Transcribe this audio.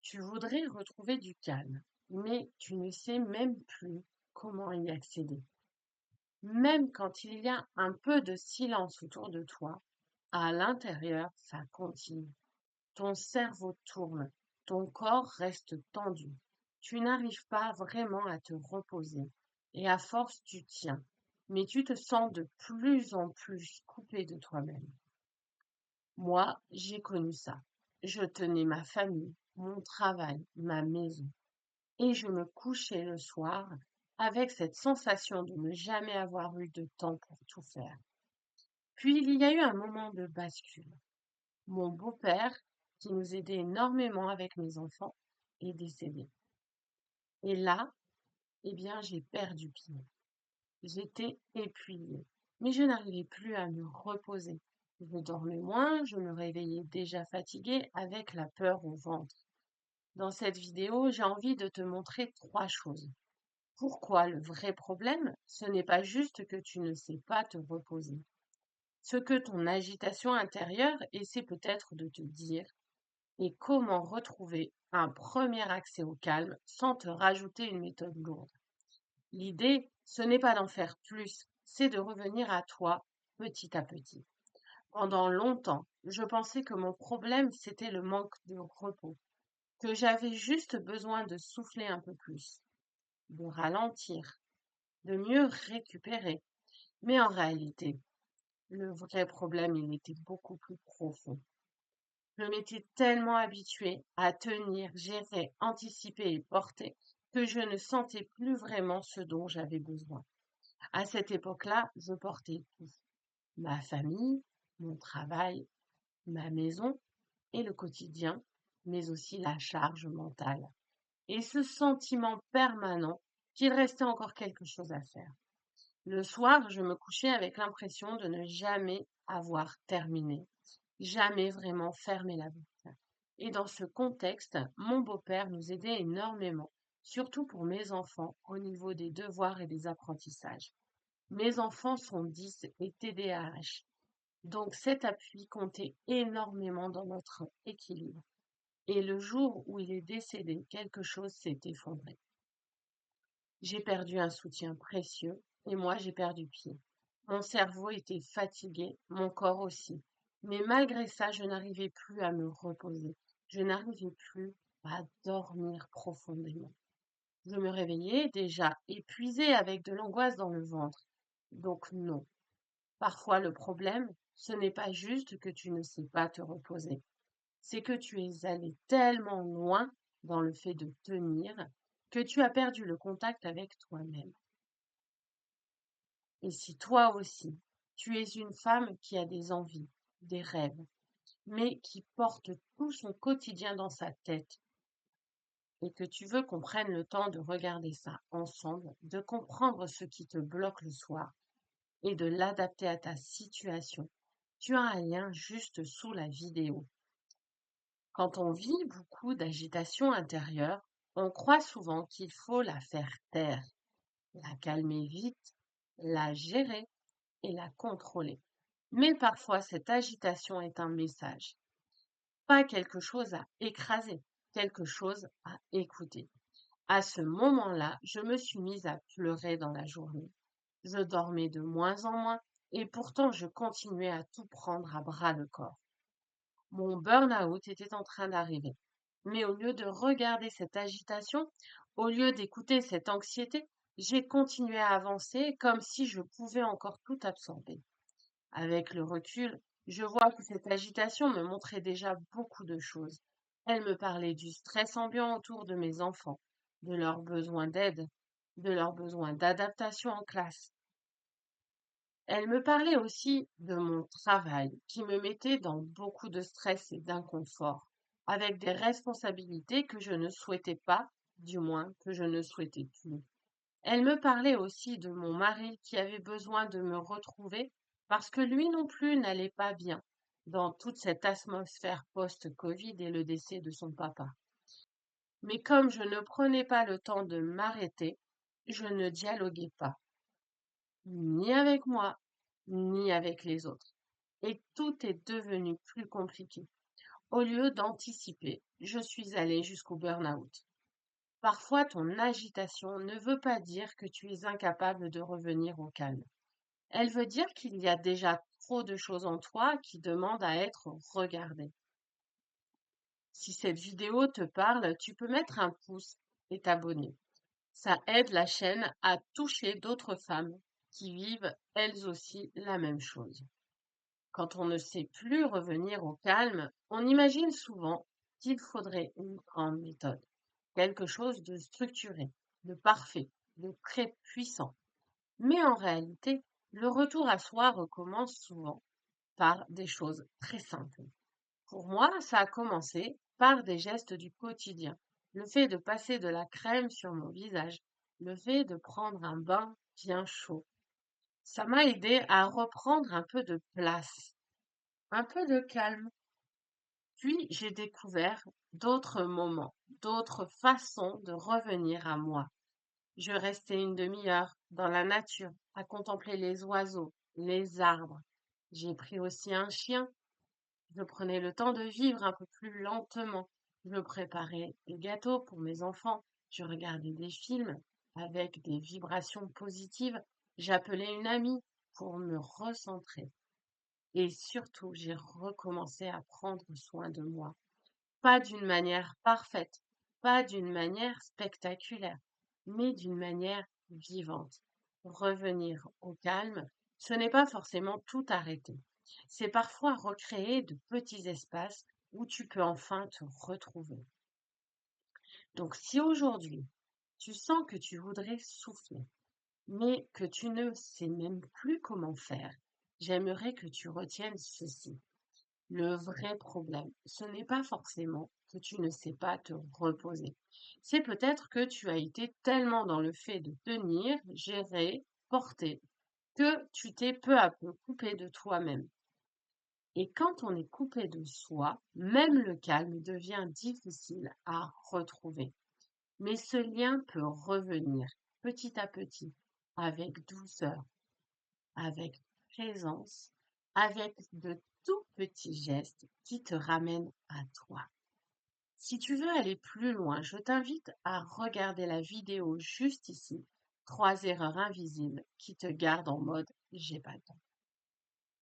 Tu voudrais retrouver du calme, mais tu ne sais même plus comment y accéder. Même quand il y a un peu de silence autour de toi, à l'intérieur, ça continue. Ton cerveau tourne, ton corps reste tendu. Tu n'arrives pas vraiment à te reposer. Et à force, tu tiens. Mais tu te sens de plus en plus coupé de toi-même. Moi, j'ai connu ça. Je tenais ma famille, mon travail, ma maison. Et je me couchais le soir avec cette sensation de ne jamais avoir eu de temps pour tout faire. Puis il y a eu un moment de bascule. Mon beau-père, qui nous aidait énormément avec mes enfants, est décédé. Et là, eh bien, j'ai perdu pied. J'étais épuisée, mais je n'arrivais plus à me reposer. Je dormais moins, je me réveillais déjà fatiguée avec la peur au ventre. Dans cette vidéo, j'ai envie de te montrer trois choses. Pourquoi le vrai problème, ce n'est pas juste que tu ne sais pas te reposer. Ce que ton agitation intérieure essaie peut-être de te dire et comment retrouver un premier accès au calme sans te rajouter une méthode lourde. L'idée, ce n'est pas d'en faire plus, c'est de revenir à toi petit à petit. Pendant longtemps, je pensais que mon problème, c'était le manque de repos, que j'avais juste besoin de souffler un peu plus, de ralentir, de mieux récupérer. Mais en réalité, le vrai problème, il était beaucoup plus profond. Je m'étais tellement habituée à tenir, gérer, anticiper et porter que je ne sentais plus vraiment ce dont j'avais besoin. À cette époque-là, je portais tout. Ma famille, mon travail, ma maison et le quotidien, mais aussi la charge mentale. Et ce sentiment permanent qu'il restait encore quelque chose à faire. Le soir, je me couchais avec l'impression de ne jamais avoir terminé, jamais vraiment fermé la boucle. Et dans ce contexte, mon beau-père nous aidait énormément, surtout pour mes enfants au niveau des devoirs et des apprentissages. Mes enfants sont 10 et TDAH, donc cet appui comptait énormément dans notre équilibre. Et le jour où il est décédé, quelque chose s'est effondré. J'ai perdu un soutien précieux et moi j'ai perdu pied. Mon cerveau était fatigué, mon corps aussi. Mais malgré ça, je n'arrivais plus à me reposer. Je n'arrivais plus à dormir profondément. Je me réveillais déjà épuisée avec de l'angoisse dans le ventre. Donc non. Parfois le problème, ce n'est pas juste que tu ne sais pas te reposer. C'est que tu es allé tellement loin dans le fait de tenir que tu as perdu le contact avec toi-même. Et si toi aussi, tu es une femme qui a des envies, des rêves, mais qui porte tout son quotidien dans sa tête, et que tu veux qu'on prenne le temps de regarder ça ensemble, de comprendre ce qui te bloque le soir et de l'adapter à ta situation, tu as un lien juste sous la vidéo. Quand on vit beaucoup d'agitation intérieure, on croit souvent qu'il faut la faire taire, la calmer vite, la gérer et la contrôler. Mais parfois, cette agitation est un message, pas quelque chose à écraser, quelque chose à écouter. À ce moment-là, je me suis mise à pleurer dans la journée. Je dormais de moins en moins et pourtant je continuais à tout prendre à bras le corps. Mon burn-out était en train d'arriver. Mais au lieu de regarder cette agitation, au lieu d'écouter cette anxiété, j'ai continué à avancer comme si je pouvais encore tout absorber. Avec le recul, je vois que cette agitation me montrait déjà beaucoup de choses. Elle me parlait du stress ambiant autour de mes enfants, de leurs besoins d'aide, de leurs besoins d'adaptation en classe. Elle me parlait aussi de mon travail qui me mettait dans beaucoup de stress et d'inconfort, avec des responsabilités que je ne souhaitais pas, du moins que je ne souhaitais plus. Elle me parlait aussi de mon mari qui avait besoin de me retrouver parce que lui non plus n'allait pas bien dans toute cette atmosphère post-Covid et le décès de son papa. Mais comme je ne prenais pas le temps de m'arrêter, je ne dialoguais pas, ni avec moi, ni avec les autres. Et tout est devenu plus compliqué. au lieu d'anticiper. Je suis allée jusqu'au burn-out. Parfois, ton agitation ne veut pas dire que tu es incapable de revenir au calme. Elle veut dire qu'il y a déjà trop de choses en toi qui demandent à être regardées. Si cette vidéo te parle, tu peux mettre un pouce et t'abonner. Ça aide la chaîne à toucher d'autres femmes qui vivent elles aussi la même chose. Quand on ne sait plus revenir au calme, on imagine souvent qu'il faudrait une grande méthode, quelque chose de structuré, de parfait, de très puissant. Mais en réalité, le retour à soi recommence souvent par des choses très simples. Pour moi, ça a commencé par des gestes du quotidien. Le fait de passer de la crème sur mon visage, le fait de prendre un bain bien chaud. Ça m'a aidé à reprendre un peu de place, un peu de calme. Puis j'ai découvert d'autres moments, d'autres façons de revenir à moi. Je restais une demi-heure dans la nature à contempler les oiseaux, les arbres. J'ai pris aussi un chien. Je prenais le temps de vivre un peu plus lentement. Je préparais des gâteaux pour mes enfants. Je regardais des films avec des vibrations positives. J'appelais une amie pour me recentrer. Et surtout, j'ai recommencé à prendre soin de moi. Pas d'une manière parfaite, pas d'une manière spectaculaire, mais d'une manière vivante. Revenir au calme, ce n'est pas forcément tout arrêter. C'est parfois recréer de petits espaces où tu peux enfin te retrouver. Donc si aujourd'hui, tu sens que tu voudrais souffler, mais que tu ne sais même plus comment faire, j'aimerais que tu retiennes ceci. Le vrai problème, ce n'est pas forcément que tu ne sais pas te reposer. C'est peut-être que tu as été tellement dans le fait de tenir, gérer, porter, que tu t'es peu à peu coupé de toi-même. Et quand on est coupé de soi, même le calme devient difficile à retrouver. Mais ce lien peut revenir petit à petit, avec douceur, avec présence, avec de tout petits gestes qui te ramènent à toi. Si tu veux aller plus loin, je t'invite à regarder la vidéo juste ici, 3 erreurs invisibles qui te gardent en mode j'ai pas le temps.